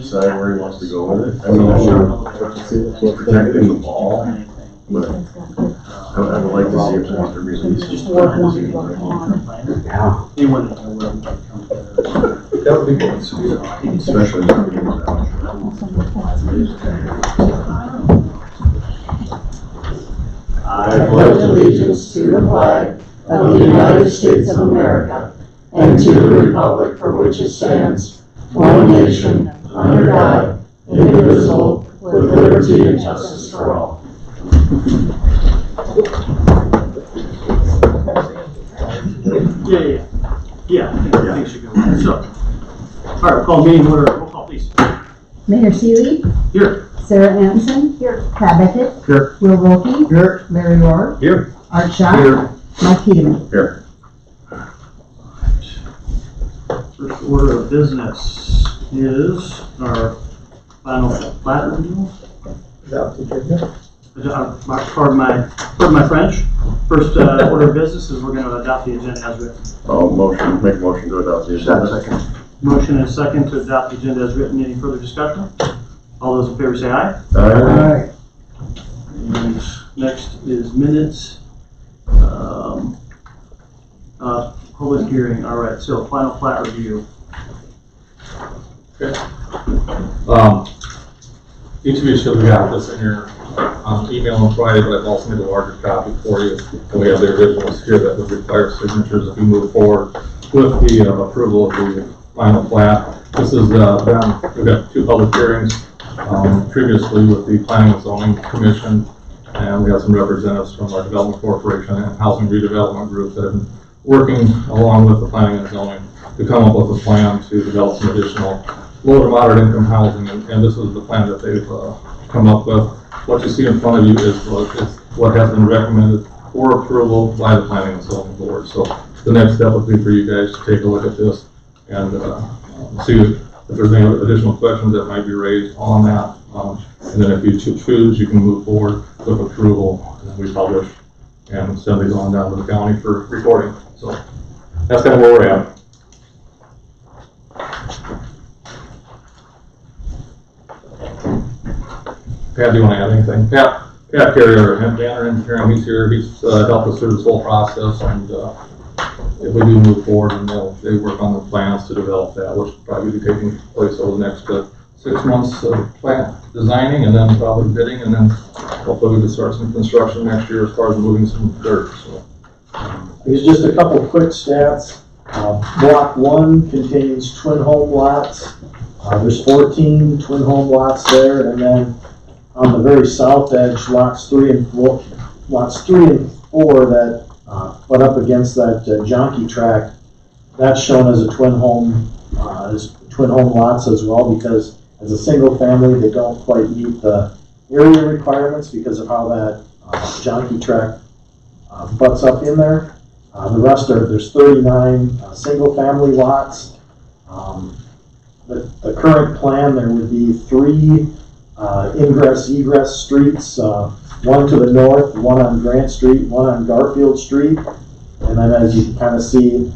decide where he wants to go with it. I mean, protecting the ball, but I would like to see if there's a release. Yeah. That would be good. Especially not being around. I pledge allegiance to the flag of the United States of America and to the republic for which it stands, one nation, under God, indivisible, with liberty and justice for all. Yeah, I think should go. So, all right, call meeting order. Roll call, please. Mayor Seeley, Here. Sarah Anderson, Here. Pat Beckett, Here. Will Wilkie, Here. Larry Rohr, Here. Art Schott, Here. Mike Peterman. Here. First order of business is our final plat review. Pardon my French. First order of business is we're going to adopt the agenda as written. Make a motion to adopt the agenda. Second. Motion and a second to adopt the agenda as written. Any further discussion? All those in favor say aye. Aye. And next is minutes. Public hearing. All right, so final plat review. Each of you should have got this in your email on Friday, but I've also made a larger copy for you. And we have the originals here that would require signatures if we move forward with the approval of the final plat. This has we've got two public hearings previously with the Planning and Zoning Commission, and we have some representatives from our Development Corporation and Housing Redevelopment Group that have been working along with the Planning and Zoning to come up with a plan to develop some additional low to moderate income housing, and this is the plan that they've come up with. What you see in front of you is what has been recommended for approval by the Planning and Zoning Board. So the next step would be for you guys to take a look at this and see if there's any additional questions that might be raised on that. And then if you choose, you can move forward with approval, and then we publish and send these on down to the county for recording. So that's kind of where we're at. Pat, do you want to add anything? Pat Carrier, Banner Engineering, he's here. He's helped us through this whole process, and if we do move forward, and they work on the plans to develop that, which will probably be taking place over the next 6 months of plant designing, and then probably bidding, and then hopefully we can start some construction next year as far as moving some dirt. So. Here's just a couple quick stats. Block 1 contains twin home lots. There's 14 twin home lots there, and then on the very south edge, lots 3 and 4 that butt up against that Jonky tract. That's shown as a twin home lots as well, because as a single family, they don't quite meet the area requirements because of how that Jonky tract butts up in there. The rest there's 39 single family lots. The current plan, there would be 3 ingress-egress streets, one to the north, one on Grant Street, one on Garfield Street. And then as you can kind of see,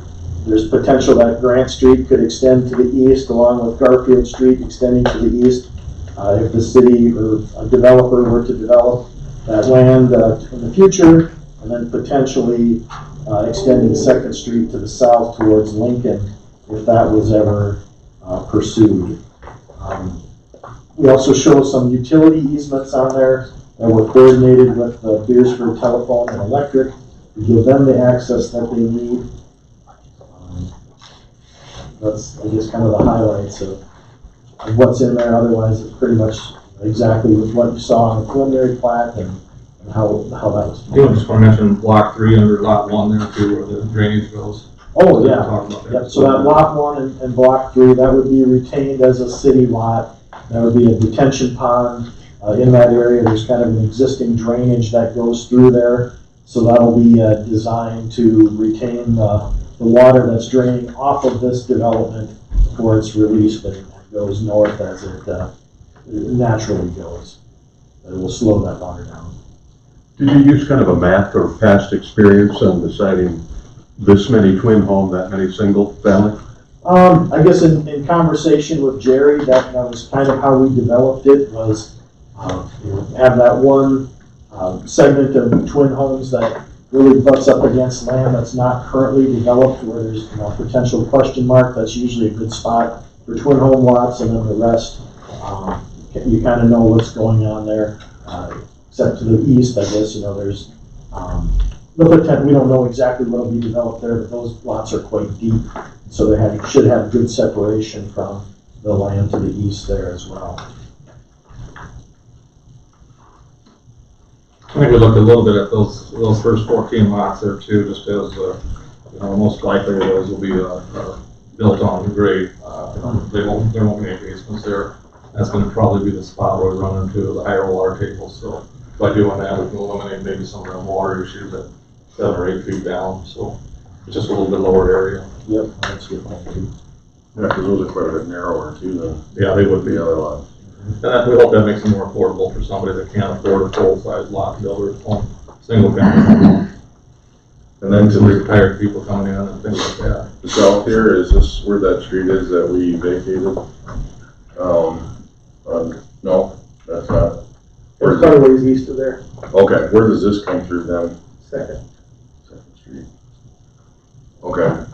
there's potential that Grant Street could extend to the east along with Garfield Street extending to the east if the city or a developer were to develop that land in the future, and then potentially extending 2nd Street to the south towards Lincoln if that was ever pursued. We also show some utility easements on there that were coordinated with Beresford Telephone and Electric to give them the access that they need. That's, I guess, kind of the highlights of what's in there. Otherwise, it's pretty much exactly with what you saw on the preliminary plat and how that was. You just want to mention block 3 under lot 1 there too, where the drainage goes. Oh, yeah. Yep. So that lot 1 and block 3, that would be retained as a city lot. There would be a detention pond in that area. There's kind of an existing drainage that goes through there. So that'll be designed to retain the water that's draining off of this development before it's released and goes north as it naturally goes. It will slow that water down. Did you use kind of a math or past experience on deciding this many twin home, that many single family? I guess in conversation with Jerry, that was kind of how we developed it, was, have that one, segment of twin homes that really butts up against land that's not currently developed, where there's, potential question mark. That's usually a good spot for twin home lots, and then the rest, you kind of know what's going on there, except to the east, I guess, there's, we don't know exactly what'll be developed there, but those lots are quite deep, so they should have good separation from the land to the east there as well. I think we looked a little bit at those first 14 lots there too, just as, most likely those will be, built on grade. There won't be any basements there. That's gonna probably be the spot where we run into the higher water tables. So by doing that, we can eliminate maybe some of the water issues at 7 or 8 feet down. So it's just a little bit lower area. Yep, that's a good point too. Yeah, because those are quite a bit narrower too than Yeah, they would be. the other lots. And we hope that makes it more affordable for somebody that can't afford a full-size lot to build their own single family home. And then to Some the, retired people coming in and things like that. the south here, is this where that street is that we vacated? No, that's not. Where is Quite a it? ways east of there. Okay, where does this come through then? Second. Second Street. Okay,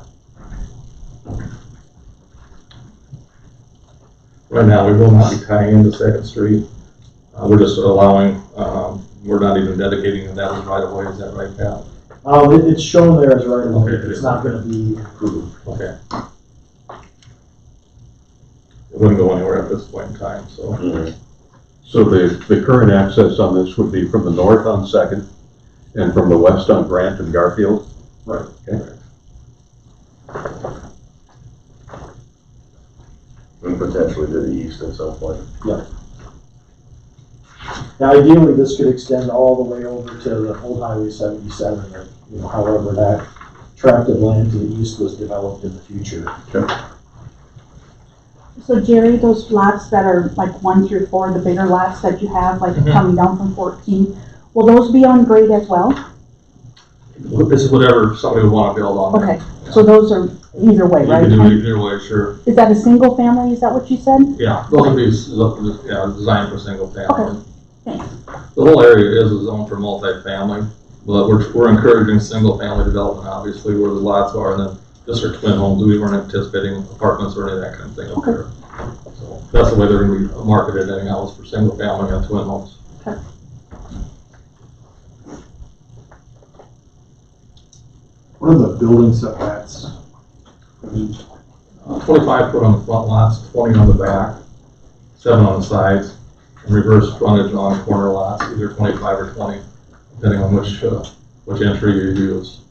Right now, we will not be tying into Second Street. We're just allowing, we're not even dedicating that as right of way. Is that right, Pat? It's shown there as right of way. Okay. It's not gonna be approved. Okay. It wouldn't go anywhere at this point in time, so. mhm. So the current access on this would be from the north on Second and from the west on Grant and Garfield? Right. Okay. And potentially to the east at some point. Now, ideally, this could extend all the way over to the old Highway 77, or, however that tract of land to the east was developed in the future. So Jerry, those lots that are like 1 through 4, the bigger lots that you have, like coming down from 14, will those be on grade as well? This is whatever somebody would want to build on. Okay, so those are either way, You right? can do it either way, sure. Is that a single family, is that what you said? Yeah, those would be, designed for single family. Okay, thanks. The whole area is a zone for multifamily, but we're encouraging single family development, obviously, where the lots are, and then just for twin homes, we weren't anticipating apartments or any of that kind of thing up there. So that's the way they're gonna be marketed anyhow, is for single family and twin homes. What are the building setbacks? 25 foot on the front lots, 20 on the back, 7 on the sides, and reverse frontage on corner lots, either 25 or 20, depending on which entry you use.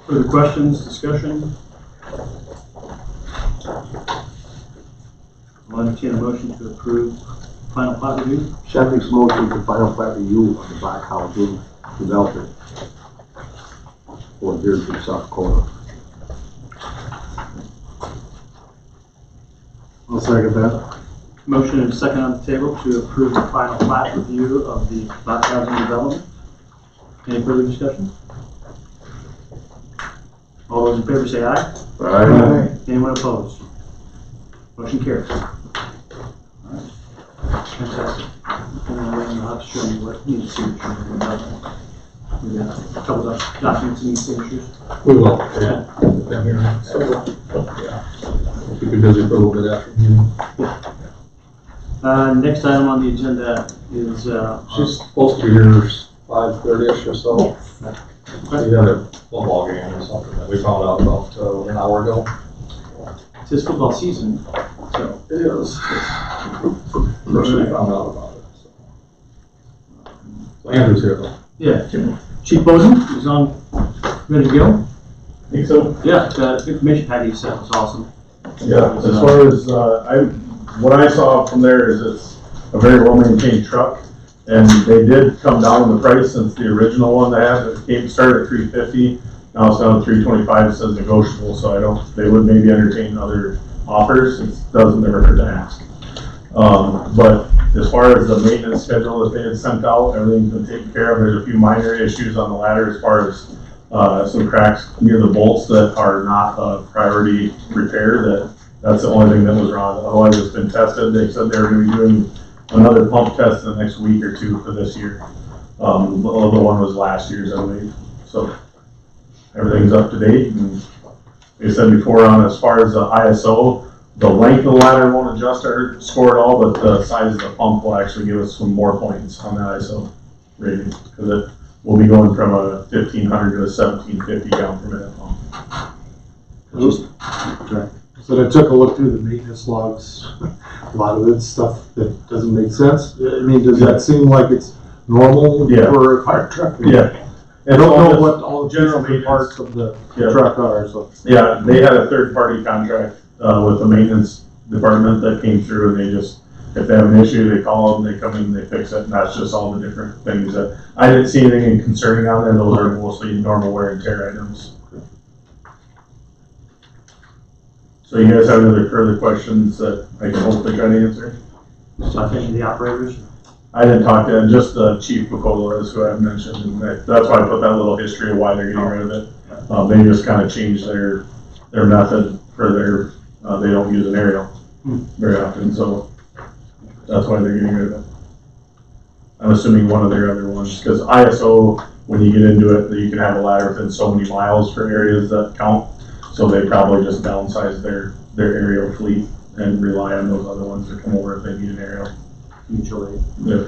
Further questions, discussion? I'll entertain a motion to approve final plat review. Shepard's motion for final plat review of the Black Housing Development for Beresford South Corner. I'll second that. Motion and a second on the table to approve the final plat review of the Black Housing Development. Any further discussion? All those in favor say aye. Alright, Anyone opposed? Motion carries. Alright. Fantastic. And then I'll have to show you what needs signature. We got a couple of documents that need signatures. We will, yeah. Put them here. Yeah. We'll keep you busy for a little bit after the meeting. Next item on the agenda is, She's supposed to be here 5:30ish or so. Yes. We had a football game or something that we found out about an hour ago. it's his football season, so. It is. First we found out about it. So Andrew's here though. Yeah. Chief Boson is on, ready to go? Think so? Yeah, the information package you sent was awesome. Yeah, as far as, what I saw from there is it's a very well-maintained truck. And they did come down the price since the original one they had. It started at $350, now it's down to $325. It says negotiable, so they would maybe entertain other offers. It doesn't ever hurt to ask. But as far as the maintenance schedule that they had sent out, everything's been taken care of. There's a few minor issues on the ladder as far as some cracks near the bolts that are not a priority repair. That's the only thing that was wrong. Otherwise, it's been tested. They said they were going to be doing another pump test in the next week or two for this year. The other one was last year's, I believe. So everything's up to date. And like I said before, on as far as the ISO, the length of the ladder won't adjust our score at all, but the size of the pump will actually give us some more points on the ISO rating, because it will be going from a 1500 to a 1750 gallon per minute pump. Okay. So I took a look through the maintenance logs, a lot of it's stuff that doesn't make sense. I mean, does that seem like it's normal Yeah. for a fire truck? Yeah. I don't know what all all the general different parts of the Yeah. truck are, so. Yeah, they had a third-party contract with the maintenance department that came through, and they just, if they have an issue, they call them, they come in, they fix it, and that's just all the different things that, I didn't see anything concerning on there, those are mostly normal wear and tear items. So you guys have any other further questions that I can hopefully try to answer? Talk to any of the operators? I didn't talk to them, just Chief Picola is who I mentioned, and that's why I put that little history of why they're getting rid of it. They just kind of changed their method for their, they don't use an aerial very often, so that's why they're getting rid of it. I'm assuming one of their other ones, because ISO, when you get into it, you can have a ladder within so many miles for areas that count, so they probably just downsize their aerial fleet and rely on those other ones to come over if they need an aerial. Mutual aid. Yeah.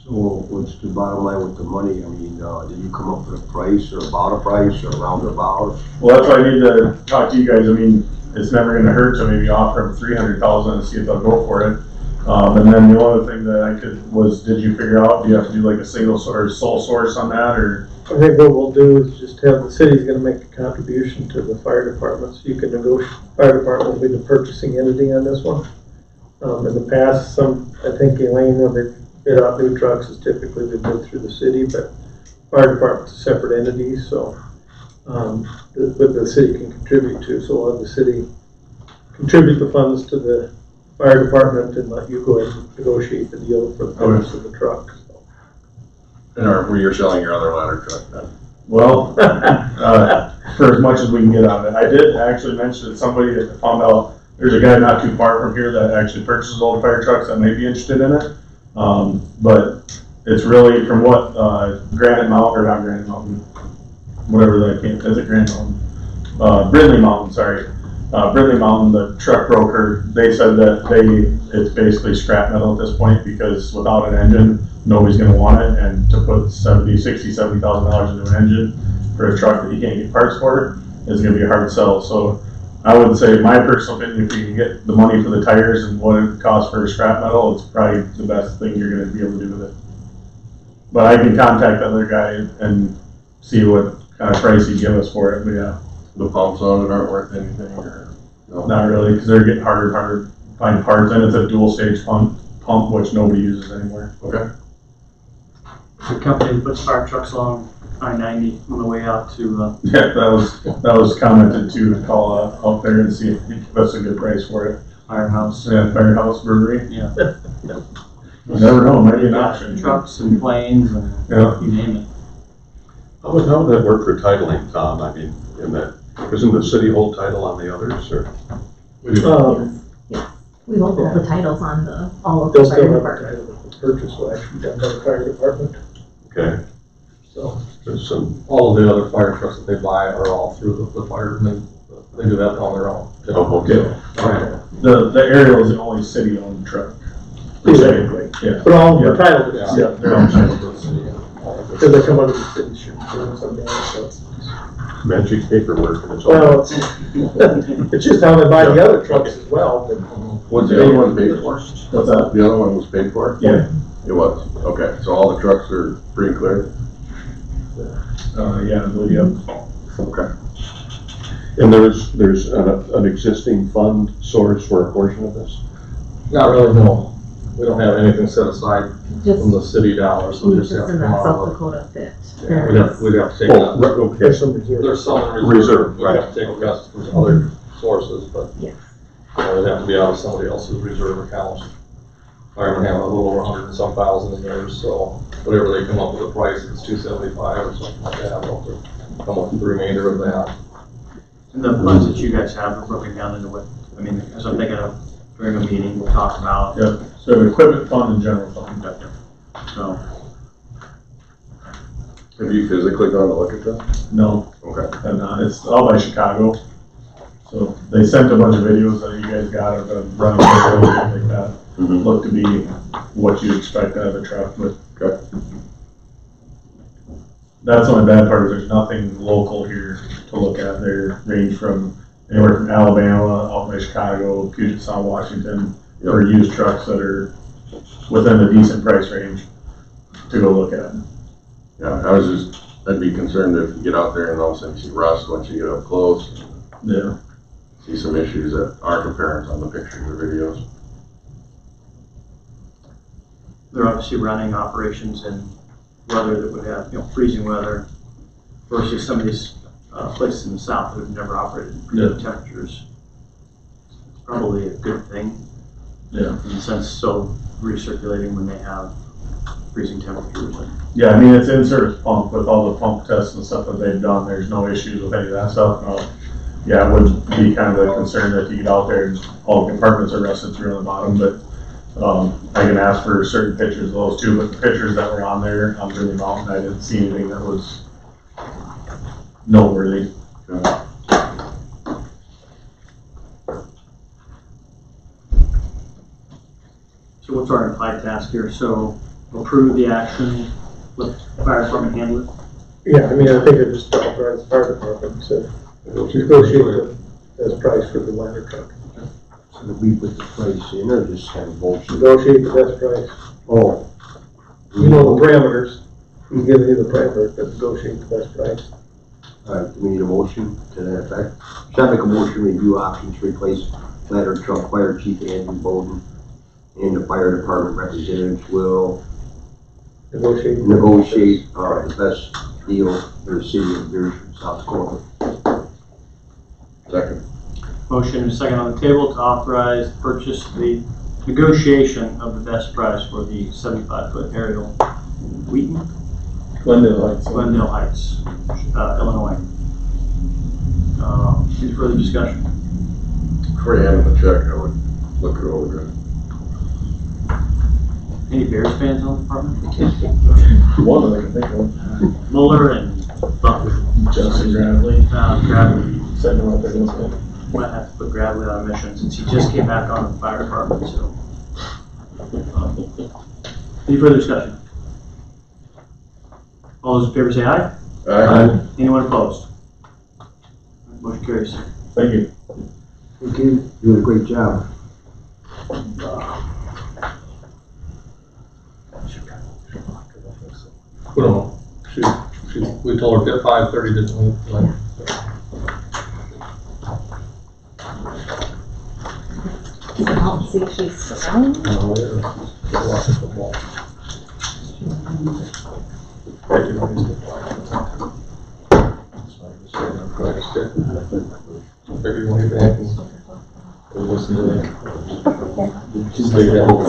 So what's the bottom line with the money? I mean, did you come up with a price or about a price or roundabout? Well, that's why I need to talk to you guys. I mean, it's never gonna hurt to maybe offer them 300,000 and see if they'll go for it. And then the only thing that I could was, did you figure out, do you have to do like a single source, sole source on that, or? I think what we'll do is just have, the city's gonna make a contribution to the fire department, so you can negotiate, fire department will be the purchasing entity on this one. In the past, I think Elaine, when they bid out new trucks, has typically been bid through the city, but fire department's a separate entity, so, but the city can contribute to, so we'll have the city contribute the funds to the fire department and let you go ahead and negotiate the deal for the purchase of the truck. So. And you're selling your other ladder truck then? Well, for as much as we can get on it. I did actually mention that somebody that found out, there's a guy not too far from here that actually purchases old fire trucks that may be interested in it. But it's really from what, Granite Mountain, or not Granite Mountain, whatever that came, is it Granite Mountain? Brindley Mountain, sorry. Brindley Mountain, the truck broker, they said that it's basically scrap metal at this point, because without an engine, nobody's gonna want it, and to put $70,000 into an engine for a truck that you can't get parts for is gonna be a hard sell. So I would say, my personal opinion, if you can get the money for the tires and what it costs for scrap metal, it's probably the best thing you're gonna be able to do with it. But I can contact the other guy and see what kind of price he'd give us for it, but yeah. The pumps on it aren't worth anything, or? No? Not really, because they're getting harder and harder to find parts, and it's a dual stage pump, which nobody uses anymore. Okay. The company that puts fire trucks along I-90 on the way out to, Yeah, that was commented to call out there and see if he give us a good price for it. Firehouse. Yeah, Firehouse Brewery. Yeah. You never know, might be an option. Trucks and planes and Yeah. you name it. How would that work for titling, Tom? I mean, in that, isn't the city hold title on the others, or? Yes, We hold all the titles on all of the they'll fire still have a department. title, the purchase will actually be done by the fire department, Okay, so. there's some, All of the other fire trucks that they buy are all through the fire, and they do that on their own. oh, okay. Right. The aerial is the only city-owned truck. Exactly. Yeah. But all of the titles, Yeah, they're all titled to the city. because they come under the city insurance someday, so. Magic paperwork, and it's all. Well, it's just how they buy the other trucks as well, but. What's the other one paid for? What's that? The other one was paid for? Yeah. It was, okay, so all the trucks are free and clear? Yeah, I believe, yeah. Okay. And there's an existing fund source for a portion of this? Not really, no. We don't have anything set aside from the Just, city dollars, so we just have to in come that out South of Dakota fit. we'd have to take Oh, that. okay. There's some reserve. There's some Reserve, We'd have to take the rest from other sources, but. Yes. It'd have to be out of somebody else's reserve account. Firemen have a little over 100 and some thousand in theirs, so whatever they come up with a price, if it's 275 or something like that, they'll come up with the remainder of that. And the funds that you guys have are broken down into what, I mean, as I'm thinking of during a meeting, we'll talk about. Yep, so equipment fund and general fund. So, Have you physically gone to look at that? No, Okay. and it's all by Chicago. So they sent a bunch of videos that you guys got of them running and stuff like that. Look to be what you'd expect out of a truck, but Okay. that's the only bad part, is there's nothing local here to look at. They range from anywhere from Alabama, out by Chicago, Puget Sound, Washington, for used trucks that are within a decent price range to go look at. Yeah, I'd be concerned if you get out there and all of a sudden you see rust once you get up close. Yeah. See some issues that aren't apparent on the pictures or videos. they're obviously running operations in weather that would have, freezing weather versus some of these places in the south that have never operated in freezing temperatures. It's probably a good thing. Yeah. In the sense, so recirculating when they have freezing temperatures. Yeah, I mean, it's in-service pump with all the pump tests and stuff that they've done. There's no issues with any of that stuff. Yeah, it would be kind of a concern that you get out there and all the compartments are rusted through on the bottom, but I can ask for certain pictures of those too, but the pictures that were on there on Grizzly Mountain, I didn't see anything that was noteworthy. So what's our implied task here? So approve the action, let the fire department handle it? Yeah, I mean, I think it just authorize the fire department to negotiate the best price for the ladder truck. So we put the price in or just have a motion? Negotiate the best price. Oh. You know the parameters. He's giving you the parameters, but negotiate the best price. All right, do we need a motion to that effect? Should I make a motion to review options to replace ladder truck? Fire Chief Andrew Bowden and the fire department representatives will Negotiate the best deal for the city of Beresford, South Dakota. Second. Motion and a second on the table to authorize purchase the negotiation of the best price for the 75-foot aerial Wheaton, Glendale Heights, Illinois. Any further discussion? Before you hand him the check, I would look it over. Any Bears fans on the department? One that I can think of. Mueller and Buck. Justin Gradley. Gradley. Sitting right there with him. Might have to put Gradley on a mission since he just came back on the fire department, so. Any further discussion? All those in favor say aye. Aye. Anyone opposed? Motion carries. Thank you. Thank you. Doing a great job. We don't know. We told her at 5:30, didn't we? I'll see if she's around. No, we're watching football. Maybe you want to get back and listen to that. Just leave that open.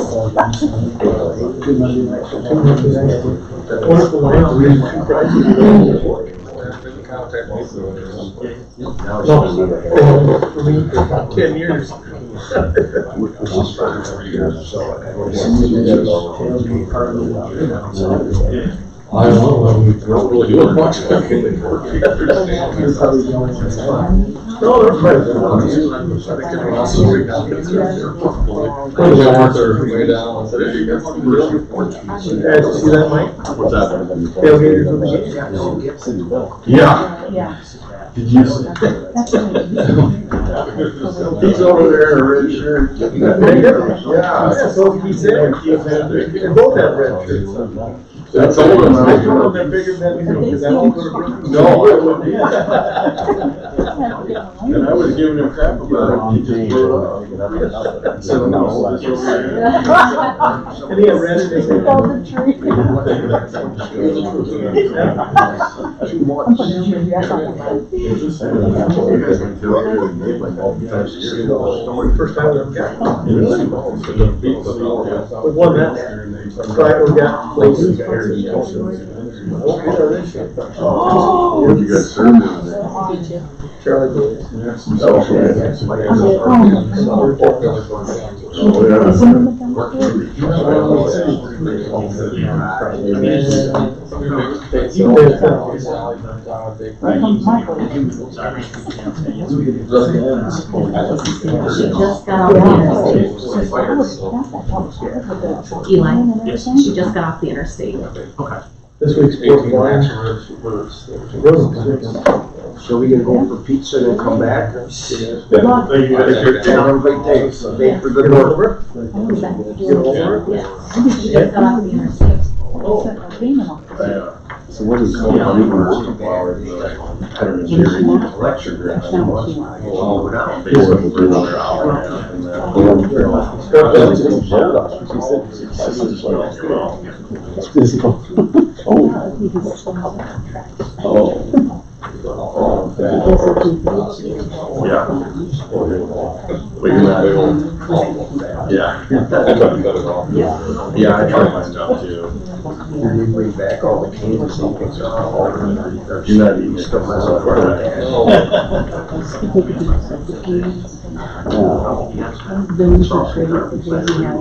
Wonderful land. Contact me. No, for me, for about 10 years. I don't know, we don't really do it much. No, they're friends. Way down. Did you see that, Mike? What's that? Tailgaters with the game. Yeah. Yeah. Did you see? He's over there in a red shirt. Yeah, so he said, they both have red shirts. I told him. I told him they're bigger than you, because I won't go to Brooklyn. No, I wouldn't. And I was giving him crap about it, he just blew it off. And he had red in his It's hand. all the tree. Too much. I'm putting your yes on the line. First time we ever got one. We won that. Right, we got places. What'd you guys serve down there? Charlie Boys. She just got off the interstate. Eli, she just got off the interstate. This week's fourth line. So we gonna go for pizza and then come back? Yeah. Everybody thanks for good work. Yeah, she just got off the interstate. So what is called Lecture grant. They work for another hour and a yeah. But you're not able. Yeah. Yeah, I try my job too. Did they bring back all the cans and things? You're not even stuff myself. Then we should trade it for Jay-Z now.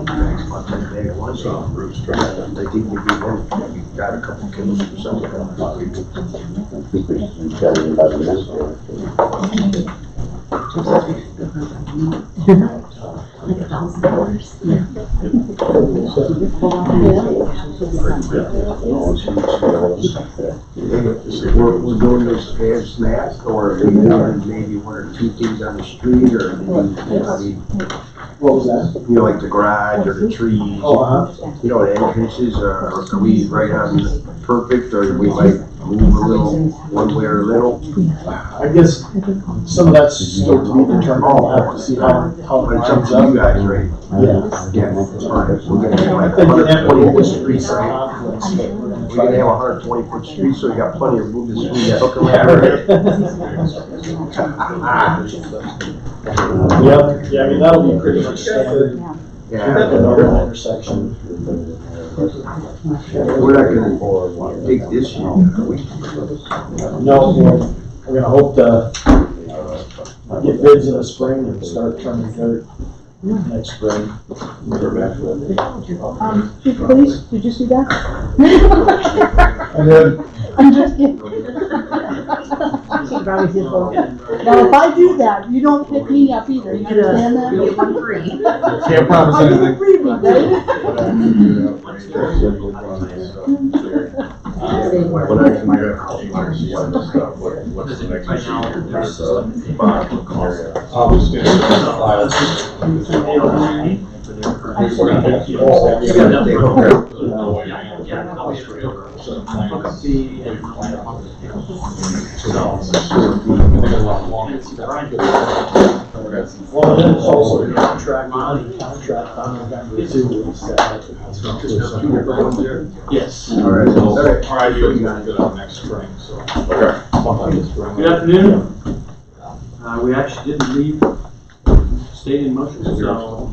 They think we got a couple kills or something. Like $1,000. We're doing this as math, or are we doing maybe one or two things on the street, or maybe, What was that? you know, like the garage or the trees? You know, the entrances, are we right on perfect, or we might move a little, one way or a little? I guess some of that's still to be determined. We'll have to see how it But it's up comes to up. you guys, right? Yeah. Yeah, that's fine. We're gonna have I like think that 120 foot would streets, right? conflicts, but We're gonna have 120 foot streets, so we got plenty of room to swing that hook Yeah, around. Yep, yeah, I mean, that'll be pretty much standard. Yeah, At the northern intersection. we're not gonna dig this year, are we? No, we're gonna hope to get bids in the spring and start turning dirt next spring. Chief of Police, did you see that? And then, I'm just kidding. Now, if I do that, you don't pick me up either, you understand that? You get one free. Can't promise I get a anything. freebie, right? When I what's the next issue? There's bond area. well, and then it's also a contract on November 2. Yes. All right. You got it on next spring, so. Okay. Sometime this spring. Good afternoon. We actually didn't leave, stayed in motion, so,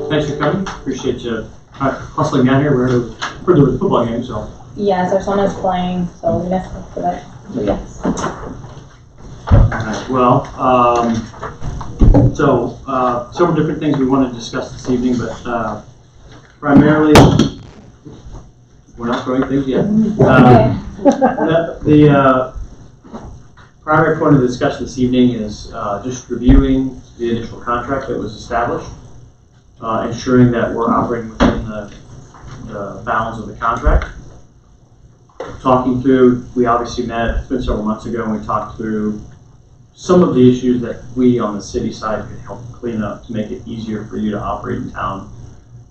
thanks for coming, appreciate you hustling down here, we're for the football game, so. Yes, our son is playing, so we missed it for that. Yes. Alright, well, several different things we want to discuss this evening, but, primarily, we're not throwing things yet. The primary point of the discussion this evening is just reviewing the initial contract that was established, ensuring that we're operating within the bounds of the contract. Talking through, we obviously met, it's been several months ago, and we talked through some of the issues that we on the city side could help clean up to make it easier for you to operate in town.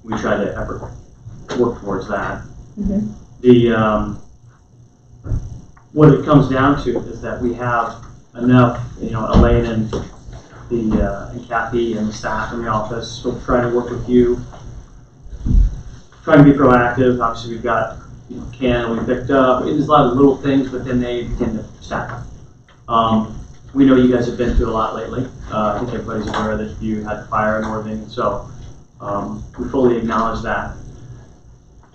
We try to work towards that. The what it comes down to is that we have enough, Elaine and and Kathy and the staff in the office, we're trying to work with you, trying to be proactive. Obviously, we've got can we picked up. There's a lot of little things, but then they begin to stack up. We know you guys have been through a lot lately. I think everybody's aware that you had the fire and everything, so we fully acknowledge that.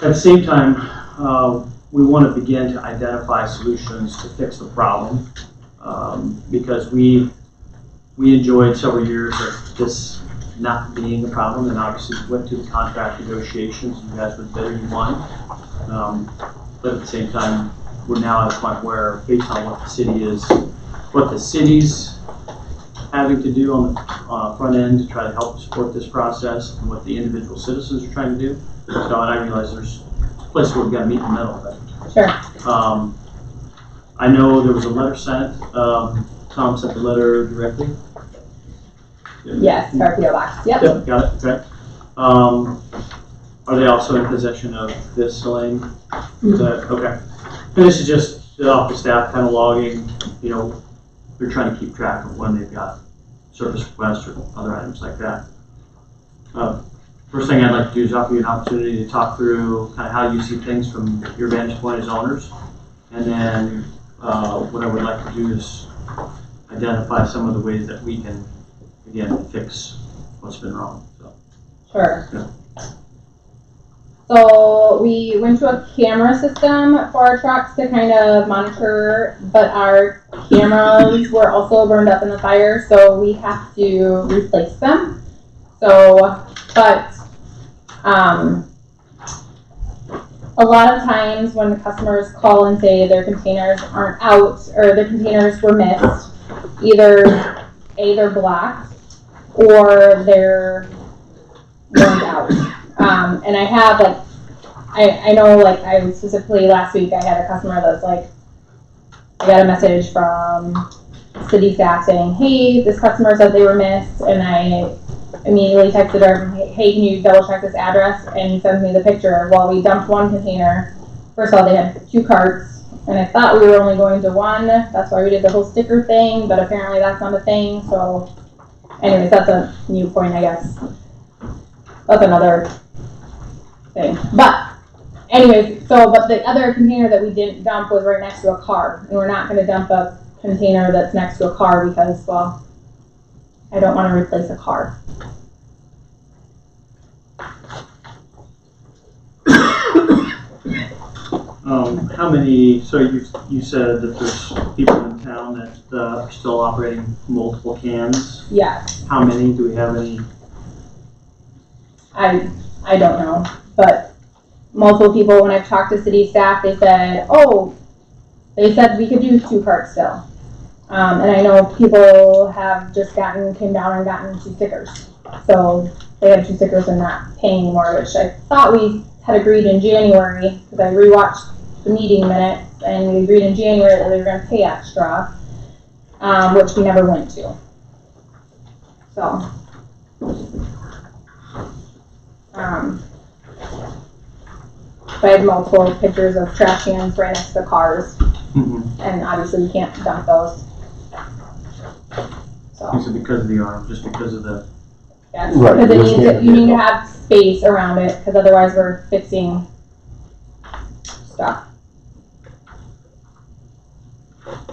At the same time, we want to begin to identify solutions to fix the problem, because we enjoyed several years of this not being a problem, and obviously went through the contract negotiations. You guys were better, you won. But at the same time, we're now at a point where, based on what the city's having to do on the front end to try to help support this process, and what the individual citizens are trying to do. So, and I realize there's a place where we've got to meet in the middle, but Sure. I know there was a letter sent. Tom sent the letter directly. Yes, our PO box. Yep. Yep, got it. Okay. Are they also in possession of this, Elaine? Is that okay? And this is just the office staff kind of logging. They're trying to keep track of when they've got service requests or other items like that. First thing I'd like to do is offer you an opportunity to talk through kind of how you see things from your vantage point as owners, and then what I would like to do is identify some of the ways that we can, again, fix what's been wrong. So. Sure. Yeah. So we went to a camera system for our trucks to kind of monitor, but our cameras were also burned up in the fire, so we have to replace them. So, but a lot of times when the customers call and say their containers aren't out or their containers were missed, either A, they're blocked, or they're burned out. And I have I know I specifically last week I had a customer that's I got a message from city staff saying, hey, this customer said they were missed, and I immediately texted her, hey, can you double check this address? And he sends me the picture. Well, we dumped one container. First of all, they had 2 carts, and I thought we were only going to 1. That's why we did the whole sticker thing, but apparently that's not a thing. So anyways, that's a new point, I guess. That's another thing. But anyways, but the other container that we didn't dump was right next to a car, and we're not going to dump a container that's next to a car because, well, I don't want to replace a car. How many, so you said that there's people in town that are still operating multiple cans? Yes. How many? Do we have any? I don't know, but multiple people, when I've talked to city staff, they said we could do 2 carts still. And I know people have just came down and gotten 2 stickers. So they have 2 stickers and not paying anymore, which I thought we had agreed in January, because I rewatched the meeting minutes, and we agreed in January that we were going to pay extra, which we never went to. So, I had multiple pictures of trash cans right next to cars, and obviously you can't dump those. So. Is it because of the arm, just because of the? Yes, right. Because you need to have space around it, because otherwise we're fixing stuff.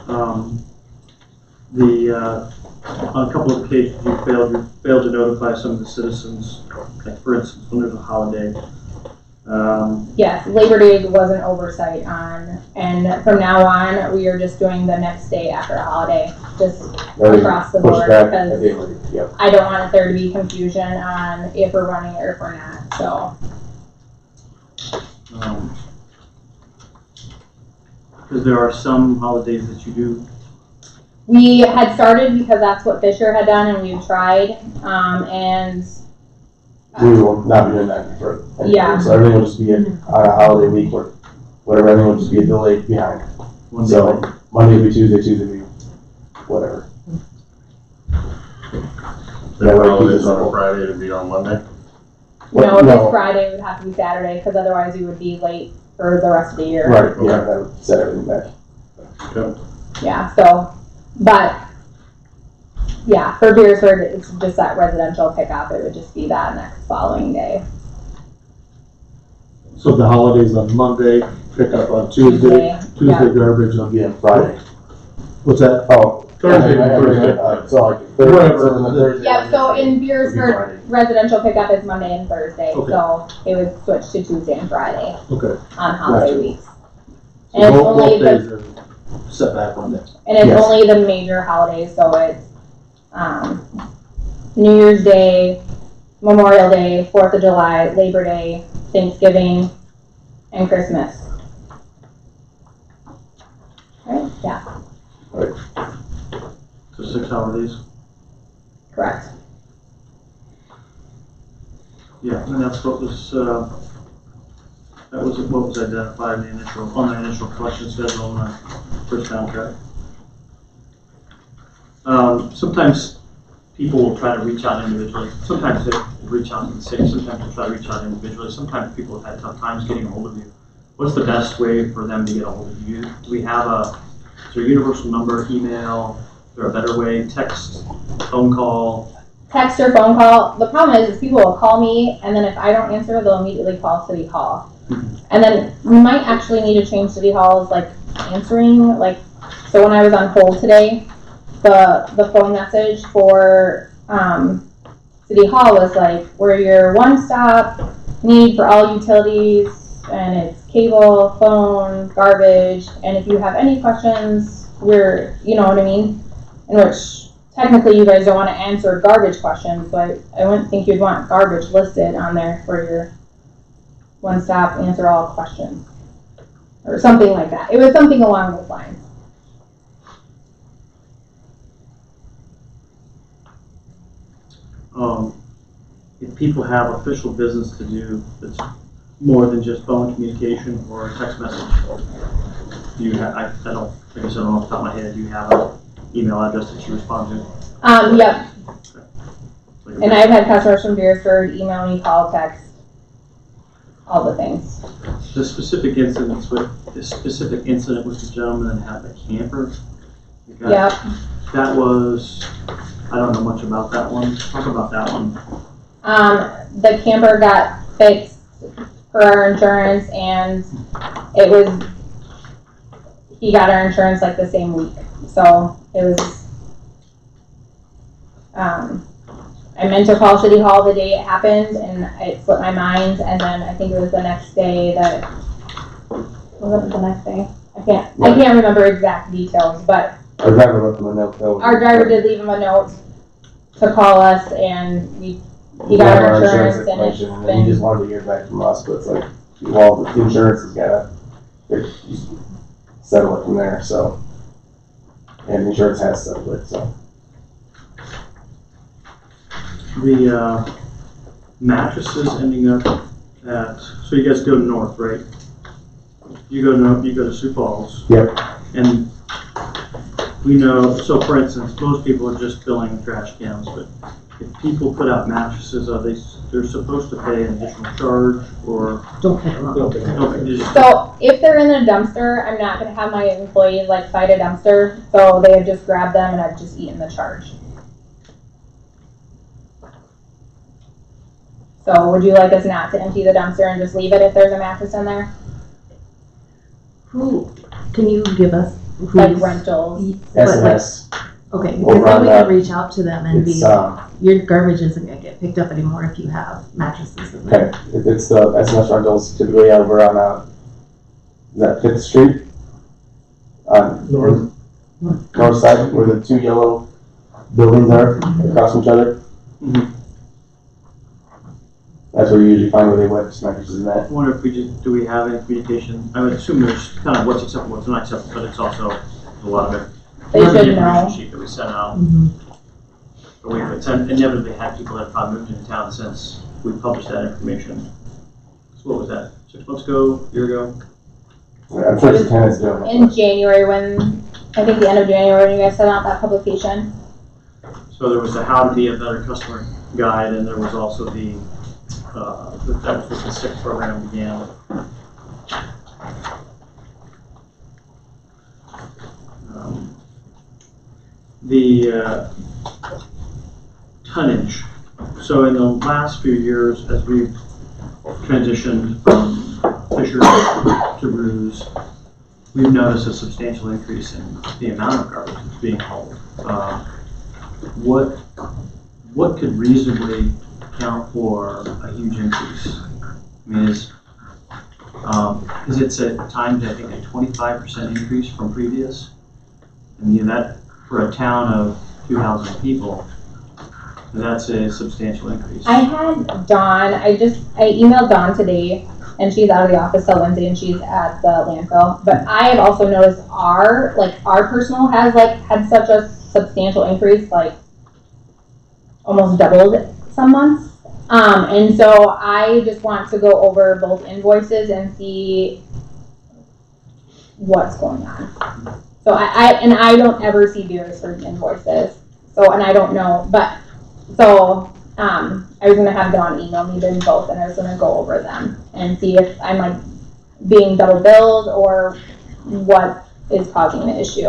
On a couple of occasions you failed to notify some of the citizens, like for instance when there's a holiday. Yes, Labor Day was an oversight on, and from now on we are just doing the next day after a holiday, just across the board, because I don't want there to be confusion on if we're running it or if we're not. So. Because there are some holidays that you do. We had started because that's what Fisher had done, and we've tried, and we will not be doing that for yeah. So everything will just be on a holiday week or whatever. Everything will just be a delay behind. So Monday will be Tuesday, Tuesday will be whatever. That holidays on a Friday to be on Monday? No, this Friday would have to be Saturday, because otherwise we would be late for the rest of the year. Right, yeah, that would set everything back. Okay. Yeah, so But, yeah, for Beresford, it's just that residential pickup, it would just be that next following day. So the holidays on Monday, pick up on Tuesday, garbage on Yeah, Friday. What's that? Oh. Thursday, So like Whatever. Thursday. Yeah, so in Friday. Beresford, residential pickup is Monday and Thursday, Okay. so it would switch to Tuesday and Friday Okay. on holiday weeks. So And it's both only days the, are set back on that. and it's Yes. only the major holidays, so it's, New Year's Day, Memorial Day, 4th of July, Labor Day, Thanksgiving, and Christmas. Right, yeah, So 6 holidays. correct. Yeah, and that's what was, that was what was identified in the initial, on the initial collection schedule on the first contract. Sometimes people will try to reach out individually. Sometimes they reach out to the city, sometimes they try to reach out individually. Sometimes people have had tough times getting a hold of you. What's the best way for them to get a hold of you? Do we have is there a universal number, email? Is there a better way? Text, phone call? Text or phone call. The problem is people will call me, and then if I don't answer, they'll immediately call City Hall. And then we might actually need to change City Hall's like answering. Like, so when I was on hold today, the phone message for City Hall was like, we're your one-stop need for all utilities, and it's cable, phone, garbage, and if you have any questions, you know what I mean? In which technically you guys don't want to answer garbage questions, but I wouldn't think you'd want garbage listed on there for your one-stop answer all questions. Or something like that. It was something along those lines. If people have official business to do that's more than just phone communication or text message, do you have, I don't, like I said, off the top of my head, do you have an email address that you respond to? Yep. And I've had customers from Beresford email me, call, text, all the things. The specific incident with the gentleman that had the camper. Yep. That was, I don't know much about that one. Talk about that one. The camper got fixed for our insurance, and he got our insurance like the same week. So it was, I meant to call City Hall the day it happened, and it slipped my mind, and then I think it was the next day was it the next day? I can't remember exact details, but Our driver left him a note. our driver did leave him a note to call us, and he got our insurance, and it's and then he just wanted to hear back from us, but it's like, well, the insurance has got to settle it from there, so. And the insurance has settled it, so. The mattresses ending up at, so you guys go north, right? You go north, you go to Sioux Falls. Yep. And we know, so for instance, most people are just filling trash cans, but if people put out mattresses, they're supposed to pay an additional charge, or? Don't pick them up. So if they're in a dumpster, I'm not gonna have my employees like fight a dumpster, so they have just grabbed them and I've just eaten the charge. So would you like us not to empty the dumpster and just leave it if there's a mattress in there? Who, can you give us? Like rentals? SMS. Okay, Over because then on we that, can reach out to them and be, It's, your garbage isn't gonna get picked up anymore if you have mattresses in there. okay, it's the SMS rentals typically over on, is that 5th Street? North side, where the two yellow buildings are across from each other. Mhm. That's where you usually find where they wet mattresses in that. I wonder if do we have any communication? I would assume there's kind of what's acceptable, what's not acceptable, but it's also a lot of it. They Remember should the know. information sheet that we sent out. Mhm. But we've inevitably had people that have probably moved into town since we published that information. So what was that, 6 months ago, a year ago? I'm sure the tenants doing it. In January, I think the end of January, when you guys sent out that publication. So there was the How to Be a Better Customer Guide, and there was also that was the SIP program began. the tonnage. So in the last few years, as we've transitioned from Fisher to Ruse, we've noticed a substantial increase in the amount of garbage that's being hauled. What could reasonably account for a huge increase? I mean, is it at times, I think, a 25% increase from previous? And you know, that for a town of 2,000 people, that's a substantial increase. I had Dawn, I emailed Dawn today, and she's out of the office till Wednesday, and she's at the landfill. But I have also noticed our personal has had such a substantial increase, like almost doubled some months. And so I just want to go over both invoices and see what's going on. So I don't ever see Beresford invoices. So, and I don't know, but, so, I was gonna have Dawn email me them both, and I was gonna go over them and see if I'm like being double billed or what is causing the issue.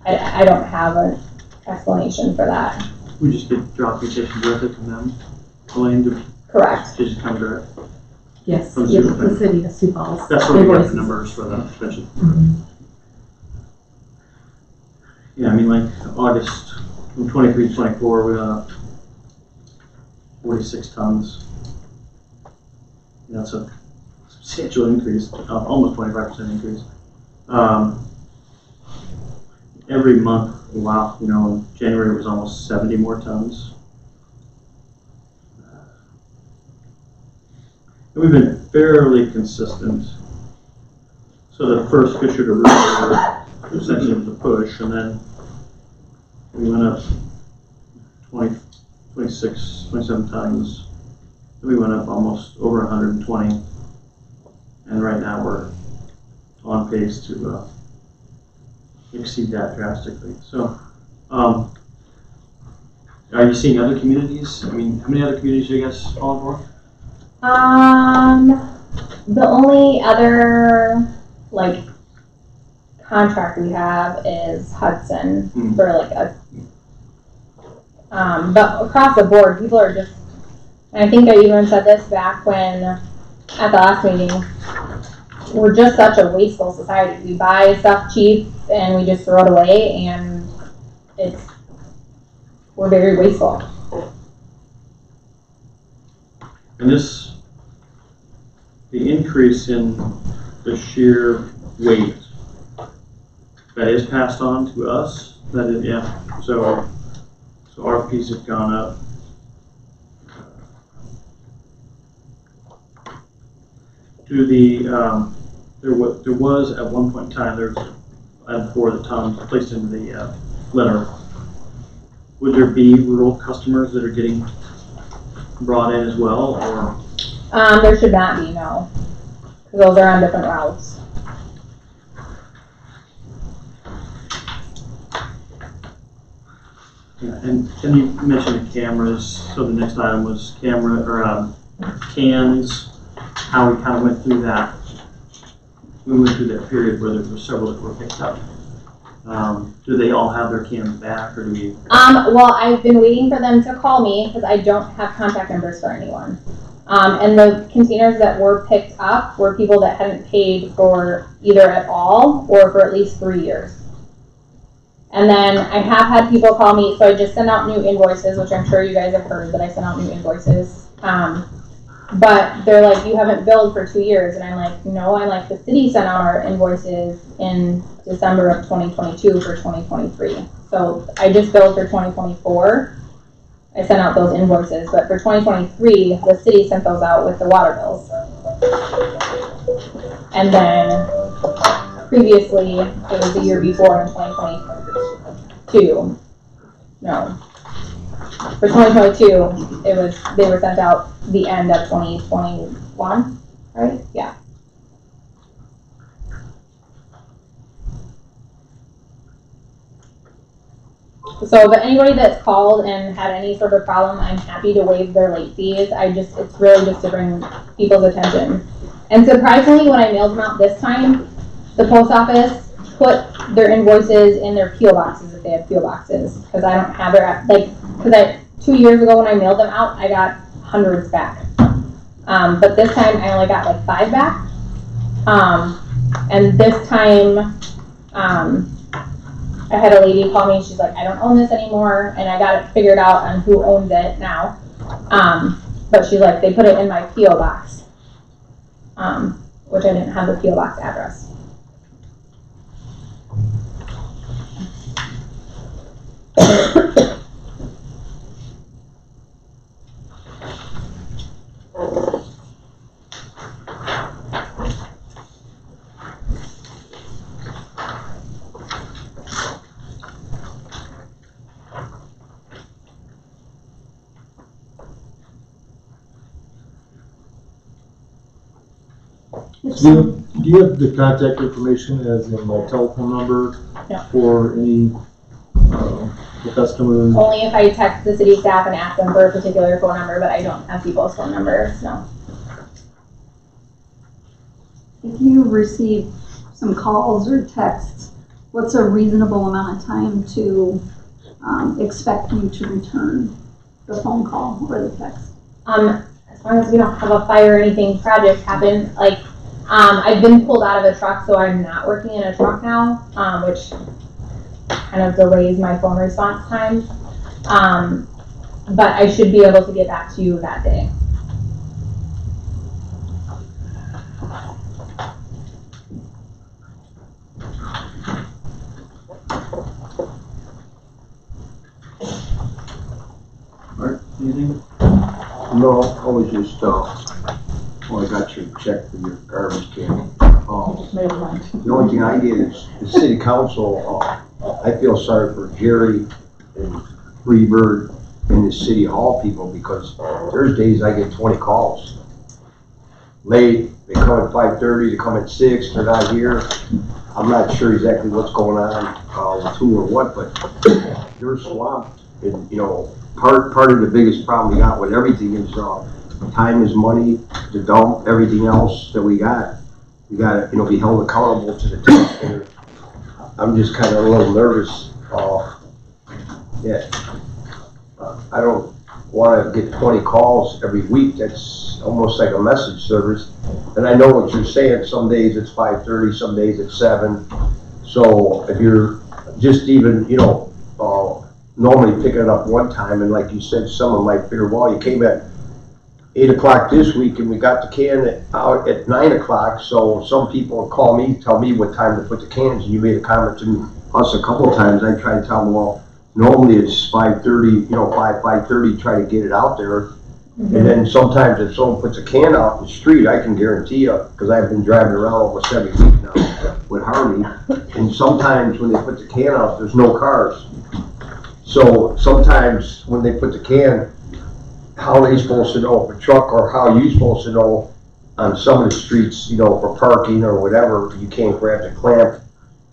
I don't have an explanation for that. We just get documentation directly from them. Elaine, Correct. just come direct. Yes, From yes, Superfund. the city of Sioux Falls. That's where we get the Invoices. numbers for the suspension. Mhm. Yeah, I mean, like August from 23 to 24, we got 46 tons. You know, it's a substantial increase, almost 25% increase. Every month, wow, you know, January was almost 70 more tons. And we've been fairly consistent. So the first Fisher to Ruse essentially was a push, and then we went up 20, 26, 27 tons. We went up almost over 120. And right now we're on pace to exceed that drastically. So, are you seeing other communities? I mean, how many other communities are you guys calling for? The only other like contract we have is Hudson for like a but across the board people are just, and I think I even said this back when at the last meeting, we're just such a wasteful society. We buy stuff cheap and we just throw it away, and we're very wasteful. And the increase in the sheer weight, that is passed on to us. That is, yeah. So our fees have gone up. To the there was at one point in time there was for the tons placed in the letter. Would there be rural customers that are getting brought in as well, or? There should not be, no, because those are on different routes. Yeah, and you mentioned the cameras, so the next item was camera, or cans, how we kind of went through that. We went through that period where there were several that were picked up. Do they all have their cans back, or do we? Well, I've been waiting for them to call me because I don't have contact numbers for anyone. And the containers that were picked up were people that hadn't paid for either at all or for at least 3 years. And then I have had people call me, so I just sent out new invoices, which I'm sure you guys have heard that I sent out new invoices. But they're like, you haven't billed for 2 years. And I'm like, no, the city sent out our invoices in December of 2022 for 2023. So I just billed for 2024. I sent out those invoices, but for 2023, the city sent those out with the water bills. And then previously, it was the year before in 2022. No. For 2022, they were sent out the end of 2021, right? Yeah. So, but anybody that's called and had any sort of problem, I'm happy to waive their late fees. It's really just to bring people's attention. And surprisingly, when I mailed them out this time, the post office put their invoices in their PO boxes if they have PO boxes, because I don't have their, because 2 years ago when I mailed them out, I got hundreds back. But this time I only got like 5 back. And this time, I had a lady call me, she's like, I don't own this anymore, and I got it figured out on who owns it now. But she's like, they put it in my PO box, which I didn't have the PO box address. Do you have the contact information as in the telephone number No. for any the customer? Only if I text the city staff and ask them for a particular phone number, but I don't have people's phone numbers, no. If you receive some calls or texts, what's a reasonable amount of time to expect you to return the phone call or the text? As long as we don't have a fire or anything tragic happen, like, I've been pulled out of a truck, so I'm not working in a truck now, which kind of delays my phone response time. But I should be able to get back to you that day. Art, anything? No, I was just, well, I got your check for your garbage can. The only thing I did is the city council, I feel sorry for Jerry and Freebird and the city hall people, because there's days I get 20 calls. Late, they come at 5:30, they come at 6, they're not here. I'm not sure exactly what's going on, with who or what, but they're swamped. And, you know, part of the biggest problem we got with everything is, time is money, to dump everything else that we got. We gotta, you know, be held accountable to the taxpayer. I'm just kind of a little nervous. I don't want to get 20 calls every week. That's almost like a message service. And I know what you're saying. Some days it's 5:30, some days it's 7. So if you're just even, you know, normally picking it up one time, and like you said, someone might figure, well, you came at 8 o'clock this week and we got the can out at 9 o'clock, so some people call me, tell me what time to put the cans, and you made a comment to us a couple of times. I try to tell them, well, normally it's 5:30, you know, 5:30, try to get it out there. Mm-hmm. And then sometimes if someone puts a can out in the street, I can guarantee you, because I've been driving around almost every week now with Harley, and sometimes when they put the can out, there's no cars. So sometimes when they put the can, how are they supposed to know if a truck, or how are you supposed to know on some of the streets, you know, for parking or whatever, you can't grab the clamp.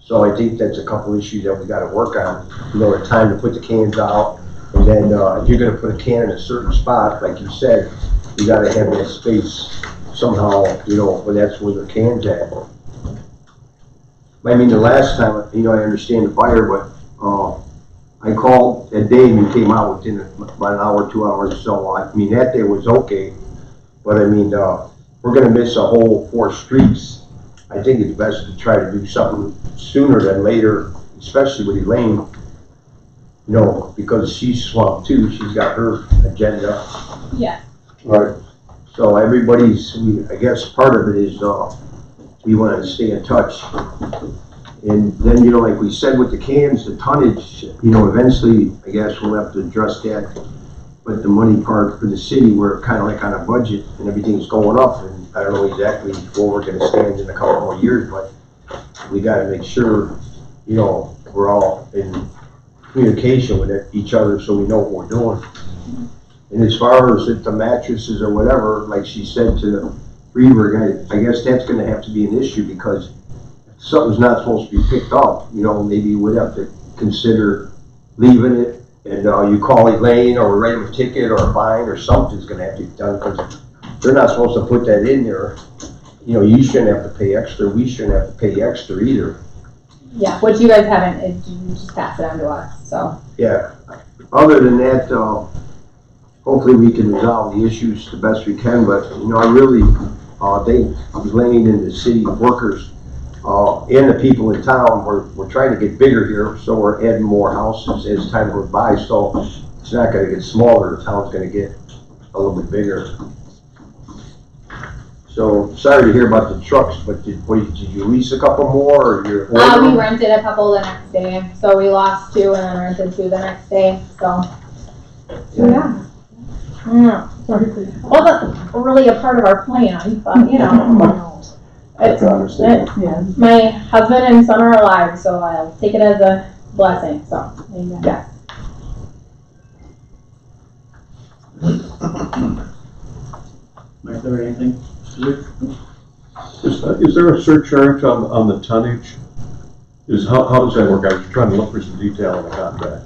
So I think that's a couple issues that we got to work on. You know, the time to put the cans out, and then if you're going to put a can in a certain spot, like you said, you got to have that space somehow, you know, but that's where the can's at. I mean, the last time, you know, I understand the fire, but I called that day and you came out within about an hour, 2 hours. So I mean, that day was okay, but I mean, we're going to miss a whole 4 streets. I think it's best to try to do something sooner than later, especially with Elaine, you know, because she's swamped too. She's got her agenda. Yeah. Right. So everybody's, I guess part of it is we want to stay in touch. And then, you know, like we said with the cans, the tonnage, you know, eventually, I guess we'll have to address that. But the money part for the city, we're kind of like on a budget and everything's going up. And I don't know exactly where we're going to stand in a couple more years, but we got to make sure, you know, we're all in communication with each other so we know what we're doing. And as far as the mattresses or whatever, like she said to the Freeburg, I guess that's going to have to be an issue, because something's not supposed to be picked up, you know, maybe you would have to consider leaving it, and you call Elaine or write a ticket or a fine or something's going to have to be done, because they're not supposed to put that in there. You know, you shouldn't have to pay extra, we shouldn't have to pay extra either. Yeah, what you guys haven't, you just pass it on to us, so. Yeah, other than that, hopefully we can resolve the issues the best we can, but, I really, think Elaine and the city workers, and the people in town, we're trying to get bigger here, so we're adding more houses as time goes by, so it's not gonna get smaller, the town's gonna get a little bit bigger. So, sorry to hear about the trucks, but did you lease a couple more, or you're? We rented a couple the next day, so we lost 2 and then rented 2 the next day, so. Yeah. Wasn't really a part of our plan, but That's understandable. my husband and son are alive, so I'll take it as a blessing, so, yeah. Mike, there anything? Is there a surcharge on the tonnage? How does that work? I was trying to look for some detail in the contract.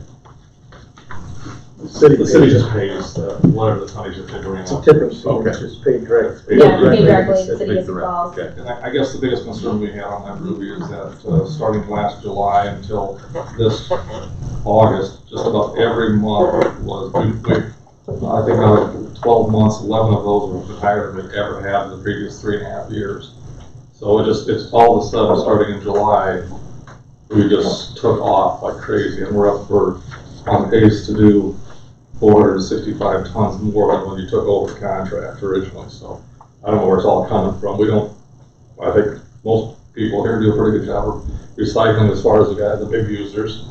The city just pays whatever the tonnage that they bring It's a up. tipping fee, Okay. which is paid direct. Yeah, paid directly, the city gets involved. Okay, and I guess the biggest concern we had on that, Ruby, is that starting last July until this August, just about every month was I think out of 12 months, 11 of those were higher than we've ever had in the previous 3.5 years. So it's all of a sudden, starting in July, we just took off like crazy, and we're up on pace to do 465 tons more than when you took over the contract originally. So I don't know where it's all coming from. I think most people here do a pretty good job of recycling as far as the big users.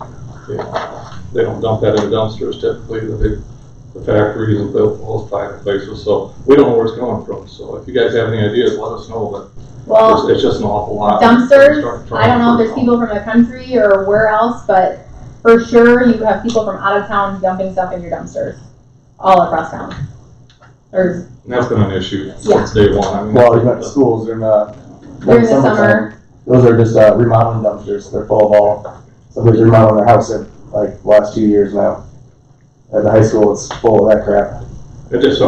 They don't dump that in dumpsters typically, the factories and those type of places. So we don't know where it's coming from. So if you guys have any ideas, let us know. But Well, it's just an awful lot. dumpsters, I don't know if there's people from the country or where else, but for sure you have people from out of town dumping stuff in your dumpsters all across town. And that's been an issue Yeah. since day one. I mean, Well, you got schools during During the summertime. Those are just remodeling dumpsters. They're full of somebody's remodeling their house in like the last 2 years now. At the high school, it's full of that crap. It's just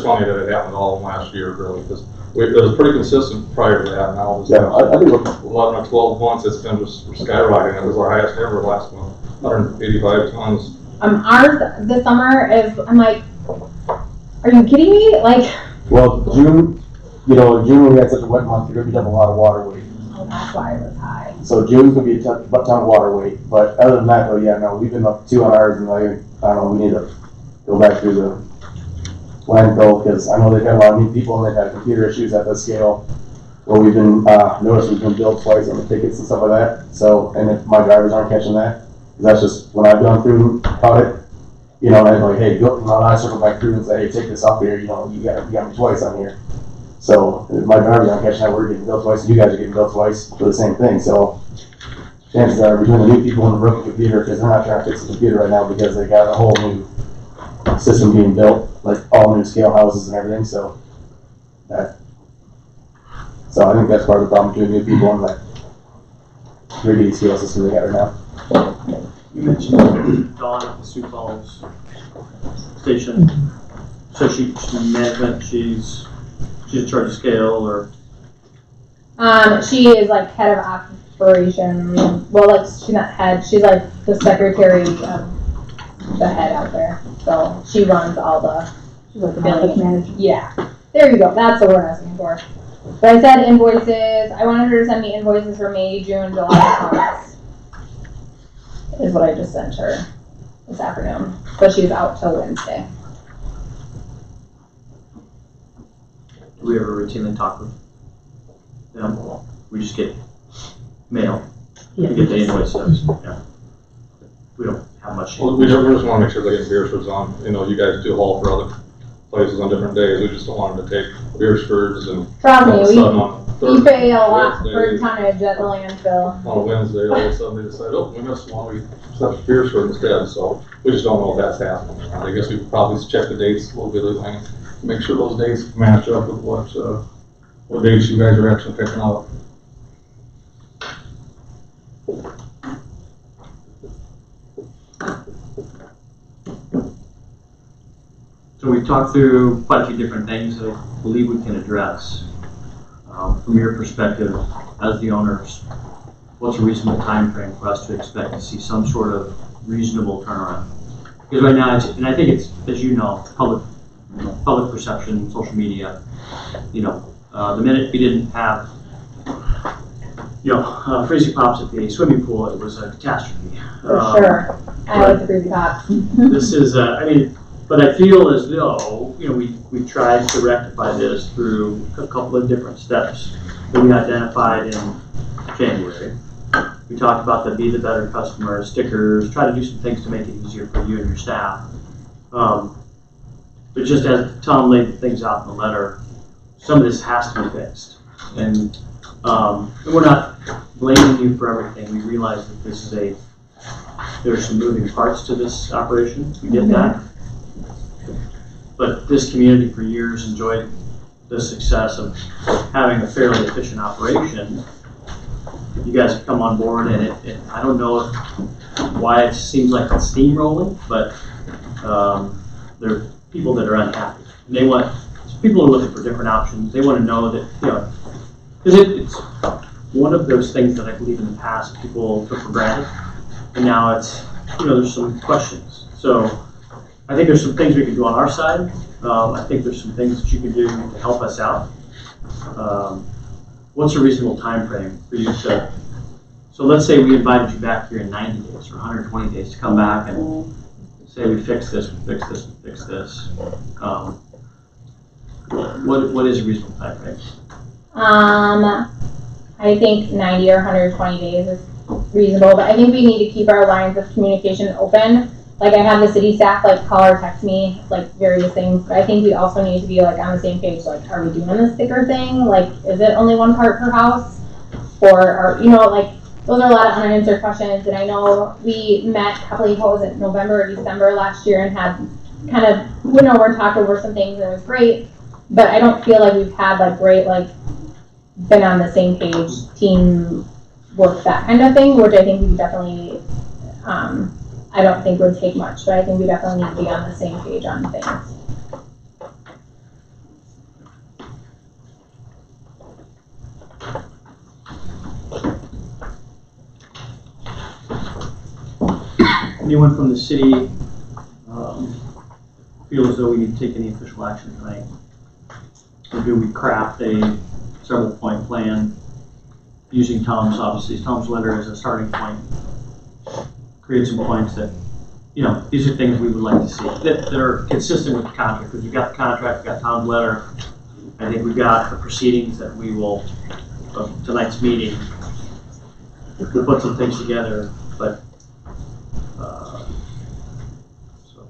funny that it happened all last year, really, because it was pretty consistent prior to that. Now it's I think 11 or 12 months, it's been just skyrocketing. It was our highest ever last month, 185 tons. Ours this summer is, I'm like, are you kidding me? Like, well, June when we had such a wet month, you're gonna be dumping a lot of water weight. oh, that's why it was high. So June's gonna be a ton of water weight. But other than that, though, yeah, no, we've been up 2 on ours, and I don't know, we need to go back through the landfill, because I know they've had a lot of new people and they've had computer issues at this scale where we've been, noticed we've been billed twice on the tickets and stuff like that. So, and if my drivers aren't catching that, because that's just when I've gone through about it, and I'm like, hey, go, I circle back through and say, hey, take this off here, you got me twice on here. So, if my drivers aren't catching that, we're getting billed twice, and you guys are getting billed twice for the same thing. So, chances are between the new people and the broken computer, because they're not trying to fix the computer right now because they got a whole new system being built, like all new scale houses and everything. So I think that's part of the problem between new people and that 3D scale system they got right now. You mentioned Dawn at the Sioux Falls station. So she's management, she's in charge of scale, or? She is like head of operation. Well, like she's not head. She's like the secretary of the head out there. So she runs all the. She's like the office manager. Yeah, there you go. That's the word I was looking for. But I said invoices. I wanted her to send me invoices for May, June, July months. Is what I just sent her this afternoon. But she's out till Wednesday. Do we ever routinely talk with them? We just get mail. Yeah. We get the invoices. Yeah. We don't have much. Well, we just want to make sure they get Beresford's on. You guys do haul for other places on different days. We just don't want them to take Beresford's and Trust all of a me, sudden on we pay a lot Wednesday, for tonnage at the landfill. on a Wednesday, all of a sudden they decide, oh, we missed one, we sent Beresford instead. So we just don't know if that's happening. I guess we could probably check the dates a little bit and make sure those dates match up with what dates you guys are actually picking up. So we talked through quite a few different things that I believe we can address. From your perspective, as the owners, what's a reasonable time frame for us to expect to see some sort of reasonable turnaround? Because right now, and I think it's, as you know, public perception, social media, the minute we didn't have, freezing pops at the swimming pool, it was a catastrophe. For sure. I like the freezing pops. This is, but I feel as though, we tried to rectify this through a couple of different steps that we identified in January. We talked about the Be the Better customer stickers, try to do some things to make it easier for you and your staff. But just as Tom laid things out in the letter, some of this has to be fixed. And we're not blaming you for everything. We realize that this is there's some moving parts to this operation. We get that. But this community for years enjoyed the success of having a fairly efficient operation. You guys have come on board, and I don't know why it seems like it's steamrolling, but there are people that are unhappy. And people are looking for different options. They want to know that, because it's one of those things that I believe in the past people took for granted, and now it's, there's some questions. So I think there's some things we can do on our side. I think there's some things that you can do to help us out. What's a reasonable time frame for you to, so let's say we invited you back here in 90 days or 120 days to come back and say we fix this, we fix this, we fix this. What is a reasonable time frame? I think 90 or 120 days is reasonable, but I think we need to keep our lines of communication open. Like, I have the city staff call or text me various things, but I think we also need to be on the same page. Are we doing the sticker thing? Is it only one part per house? Or those are a lot of unanswered questions. And I know we met in November or December last year and had kind of went over and talked over some things, and it was great. But I don't feel like we've had great been on the same page, team work, that kind of thing, which I think we definitely I don't think would take much, but I think we definitely need to be on the same page on things. Anyone from the city feel as though we need to take any official action tonight? Or do we craft a several point plan using Tom's letter as a starting point? Create some points that, these are things we would like to see that are consistent with the contract, because we've got the contract, we've got Tom's letter. I think we've got the proceedings that we will, of tonight's meeting, we'll put some things together, but so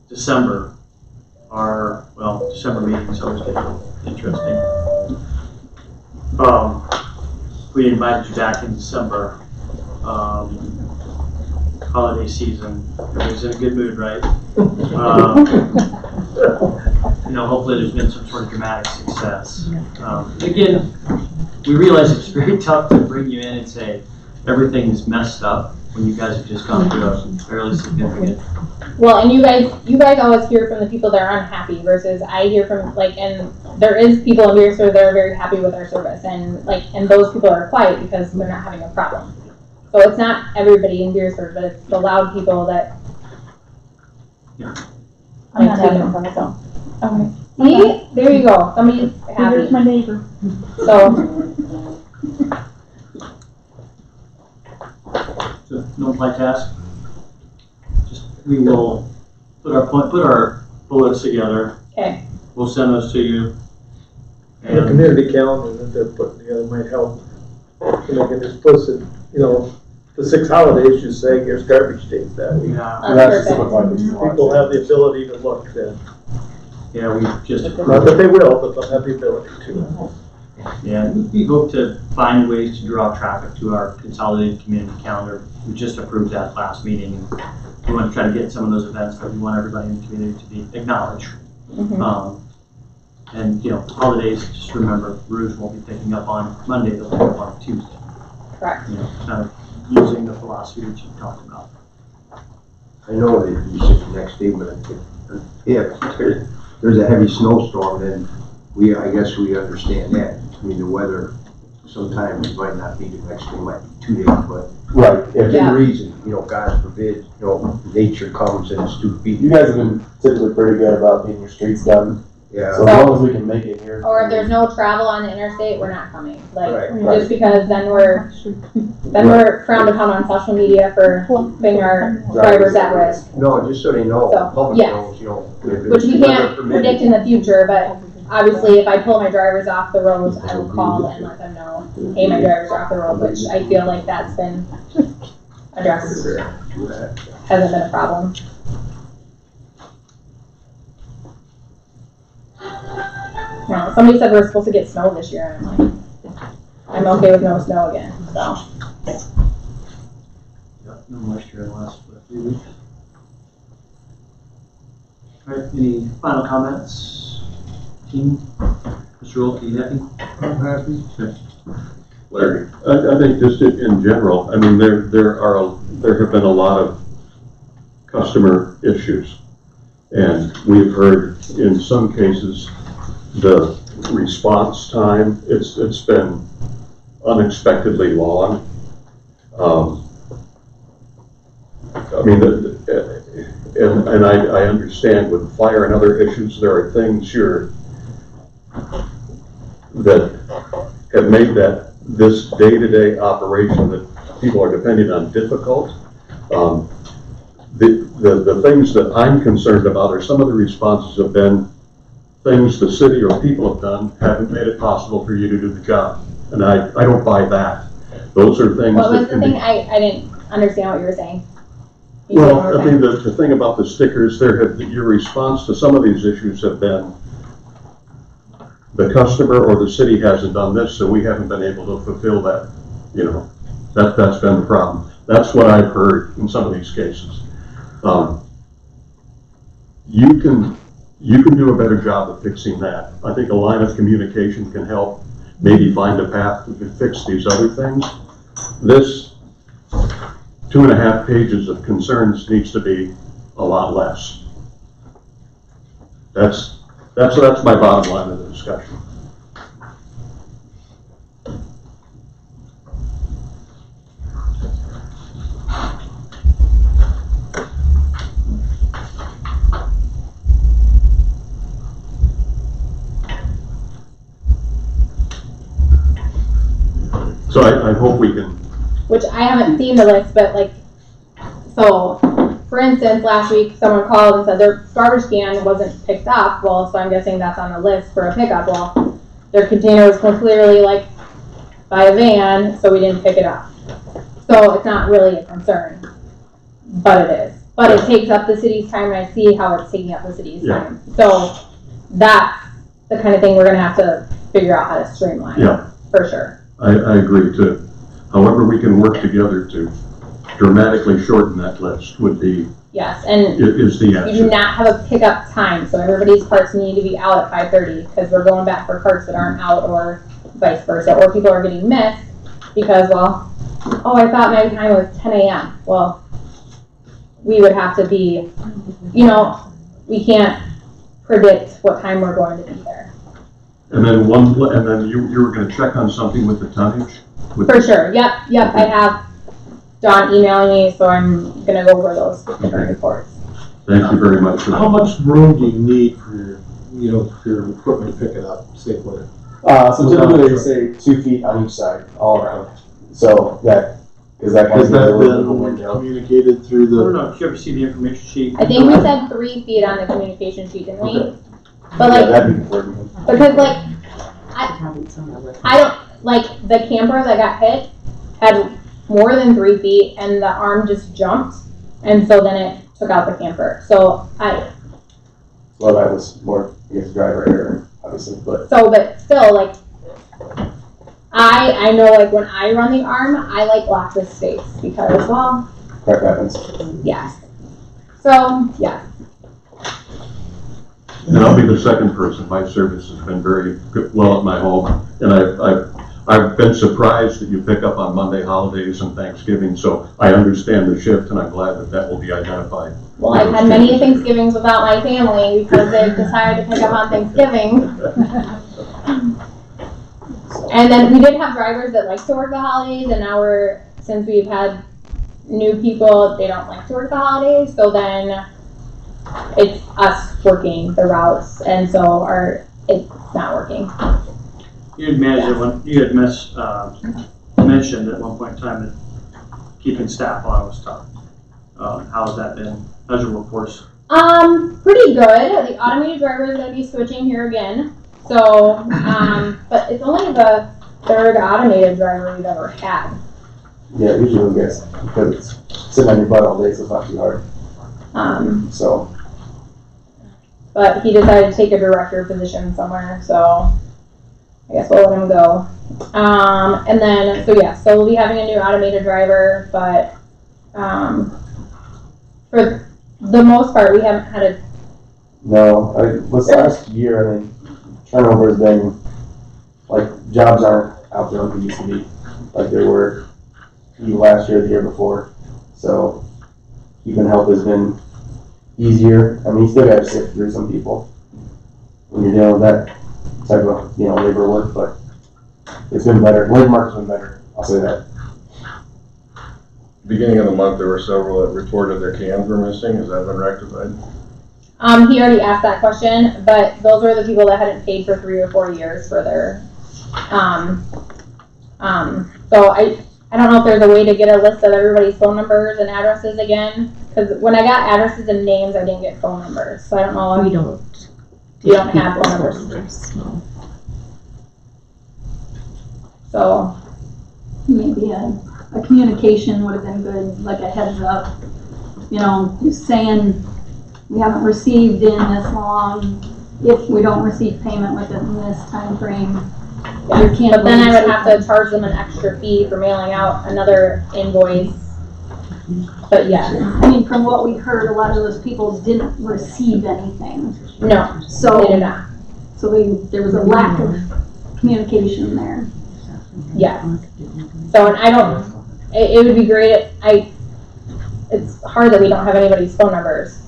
December meetings always get interesting. We invited you back in December. Holiday season, everybody's in a good mood, right? Hopefully there's been some sort of dramatic success. Again, we realize it's very tough to bring you in and say everything's messed up when you guys have just gone through a fairly significant. Well, and you guys always hear from the people that are unhappy versus I hear from and there is people in Beresford that are very happy with our service, and those people are quiet because they're not having a problem. So it's not everybody in Beresford, but it's the loud people that. Yeah. I'm not having a problem. Okay. See, there you go. Somebody's happy. Here's my neighbor. So. So no multitask. We will put our bullets together. Okay. We'll send those to you. And the community calendar that they're putting together might help to make it explicit. The 6 holidays, just saying here's garbage days that week. Yeah. People have the ability to look then. Yeah, we just. Not that they will, but they'll have the ability to. Yeah, we hope to find ways to draw traffic to our consolidated community calendar. We just approved that last meeting, and we want to try to get some of those events that we want everybody in the community to be acknowledged. Mm-hmm. And holidays, just remember, Rouge won't be picking up on Monday, they'll pick up on Tuesday. Correct. Kind of using the philosophy that you talked about. I know that you said the next day, but if there's a heavy snowstorm, then I guess we understand that. I mean, the weather sometimes it might not be the next day, it might be 2 days, but Right, if within reason, God forbid, nature comes and it's 2 feet. you guys have been typically pretty good about getting your streets done, Yeah. so as long as we can make it here. Or if there's no travel on the interstate, we're not coming. Like, Right. just because then we're frowned upon on social media for putting our drivers at risk. No, just so they know, So, public yes. knows, if Which we it's can't weather permitting. predict in the future, but obviously if I pull my drivers off the road, I will call and let them know, hey, my drivers are off the road, which I feel like that's been addressed. Hasn't been a problem. No, somebody said we're supposed to get snow this year, and I'm like, I'm okay with no snow again, so. Yep, no moisture in the last 3 weeks. All right, any final comments? Team? Mr. Rolke, you happy? I'm happy. Larry, I think just in general, I mean, there have been a lot of customer issues. And we've heard in some cases, the response time, it's been unexpectedly long. I mean, and I understand with fire and other issues, there are things that have made this day-to-day operation that people are depending on difficult. The things that I'm concerned about are some of the responses have been things the city or people have done haven't made it possible for you to do the job. And I don't buy that. Those are things What was that the can thing? be. I didn't understand what you were saying. Can you say it one Well, more I mean, time? the thing about the stickers, your response to some of these issues have been the customer or the city hasn't done this, so we haven't been able to fulfill that. That's been the problem. That's what I've heard in some of these cases. You can do a better job of fixing that. I think a line of communication can help maybe find a path to fix these other things. This 2.5 pages of concerns needs to be a lot less. That's my bottom line of the discussion. So I hope we can. Which I haven't seen the list, but like, so, for instance, last week someone called and said their garbage can wasn't picked up. Well, so I'm guessing that's on the list for a pickup. Well, their container was clearly like by a van, so we didn't pick it up. So it's not really a concern, but it is. But it takes up the city's time, and I see how it's taking up the city's time. So that's the kind of thing we're gonna have to figure out how to streamline. Yeah. For sure. I agree too. However, we can work together to dramatically shorten that list would be. Yes, and is the answer. we do not have a pickup time, so everybody's carts need to be out at 5:30 because we're going back for carts that aren't out, or vice versa, or people are getting missed because, well, oh, I thought my time was 10 a.m. Well, we would have to be, we can't predict what time we're going to be there. And then you were going to check on something with the tonnage. For sure. Yep. I have Don emailing me, so I'm gonna go over those different reports. Thank you very much for that. How much room do you need for your equipment to pick it up safely? So typically they say 2 feet on each side, all around. So that, because that kind Has of gives that a little bit of a been window. communicated through I don't the? know, did you ever see the information sheet? I think we said 3 feet on the communication sheet, didn't we? Okay. But Yeah, like, that'd be important. because like, I don't, like, the camper that got hit had more than 3 feet and the arm just jumped, and so then it took out the camper. So Well, that was more, I guess, driver error, obviously, but. but still, like, I know, like, when I run the arm, I like lock this space because, well, Crap happens. yes. So, yeah. And I'll be the second person. My service has been very good, well at my home, and I've been surprised that you pick up on Monday holidays and Thanksgiving. So I understand the shift, and I'm glad that will be identified. Well, I've had many Thanksgivings without my family because they've decided to pick up on Thanksgiving. And then we did have drivers that like to work the holidays, and now since we've had new people, they don't like to work the holidays, so then it's us working the routes, and so it's not working. You had mentioned at one point in time that keeping staff on was tough. How has that been? How's your workforce? Pretty good. The automated driver is going to be switching here again. So, but it's only the third automated driver we've ever had. Yeah, usually we guess because it's sitting on your butt all day, so it's not too hard. So. But he decided to take a director position somewhere, so I guess we'll let him go. And then, so we'll be having a new automated driver, but for the most part, we haven't had a. No, this last year, I think turnover has been, like, jobs aren't out there like they used to be, like they were last year, the year before. So keeping help has been easier. I mean, you still got to sift through some people when you're dealing with that type of, labor work, but it's been better. Labor market's been better, I'll say that. Beginning of the month, there were several that reported their cans were missing. Has that been rectified? He already asked that question, but those were the people that hadn't paid for 3 or 4 years for their, so I don't know if there's a way to get a list of everybody's phone numbers and addresses again, because when I got addresses and names, I didn't get phone numbers, so I don't know. You don't have phone numbers. No. So. Maybe a communication would have been good, like a heads up, saying we haven't received in this long, if we don't receive payment within this time frame. Yeah. But then I would have to charge them an extra fee for mailing out another invoice. But yeah. I mean, from what we heard, a lot of those people didn't receive anything. No, so they did not. So there was a lack of communication there. Yeah. So, and it would be great, it's hard that we don't have anybody's phone numbers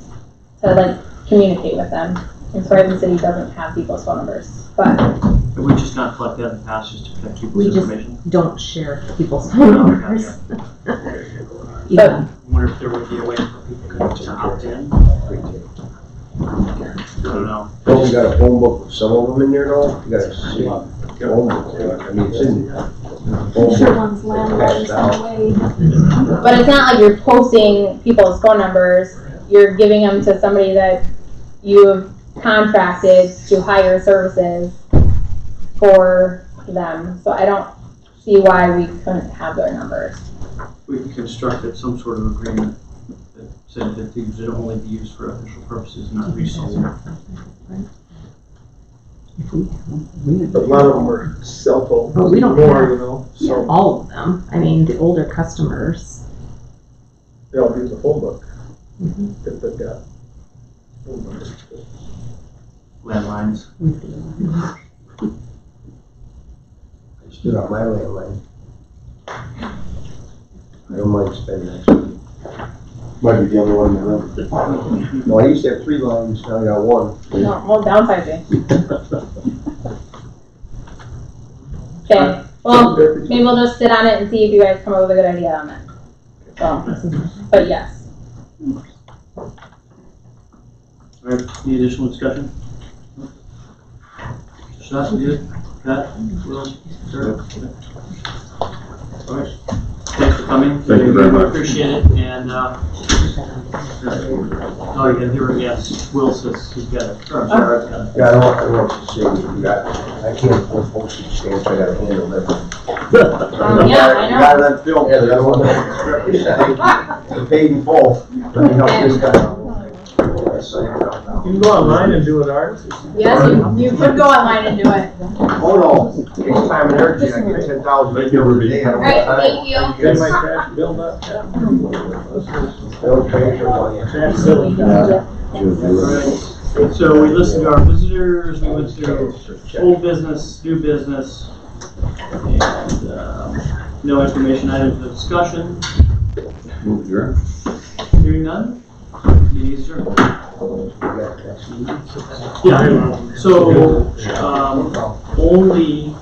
to communicate with them. And Sorry City doesn't have people's phone numbers, but. Have we just not collected that in the past just to protect people's information? Don't share people's phone numbers. I wonder if there would be a way for people to opt in. I don't know. Well, we got a phone book with some of them in there though. You got a phone book. I mean, it's in there. Sure, one's landlines on the way. But it's not like you're posting people's phone numbers. You're giving them to somebody that you have contracted to hire services for them. So I don't see why we couldn't have their numbers. We can construct some sort of agreement that said that these would only be used for official purposes and not resold. A lot of them are cell phones. But we don't more, so all of them. I mean, the older customers. They all use a phone book. If they've got phone numbers. Landlines. I stood on my landline. I don't mind spending that. Might be the only one in the room. No, I used to have 3 lines, now I got 1. No, well, downsizing. Okay, well, maybe we'll just sit on it and see if you guys come up with a good idea on it. So, but yes. All right, any additional discussion? Shots, good? Pat? Will? Sir? All right. Thanks for coming. Thank you very much. Appreciate it, and, oh, you can hear it, yes, Will says he's got it. Or, I'm sorry, I've got it. Yeah, I want to say, I can't afford postage stamps, I gotta handle them. Yeah, I know. You got it on film, yeah, I don't want to. They're paid in full. Let me help this guy. You can go online and do it ours. Yes, you could go online and do it. Oh, no, next time in energy, I get 10,000 a day. All right, thank you. Get my cash bill up. They'll pay for Alright, so we listened to our visitors, we went through old business, new business, and no information items for discussion. Move adjourned. Hearing none? Meeting adjourned. Yeah, so, only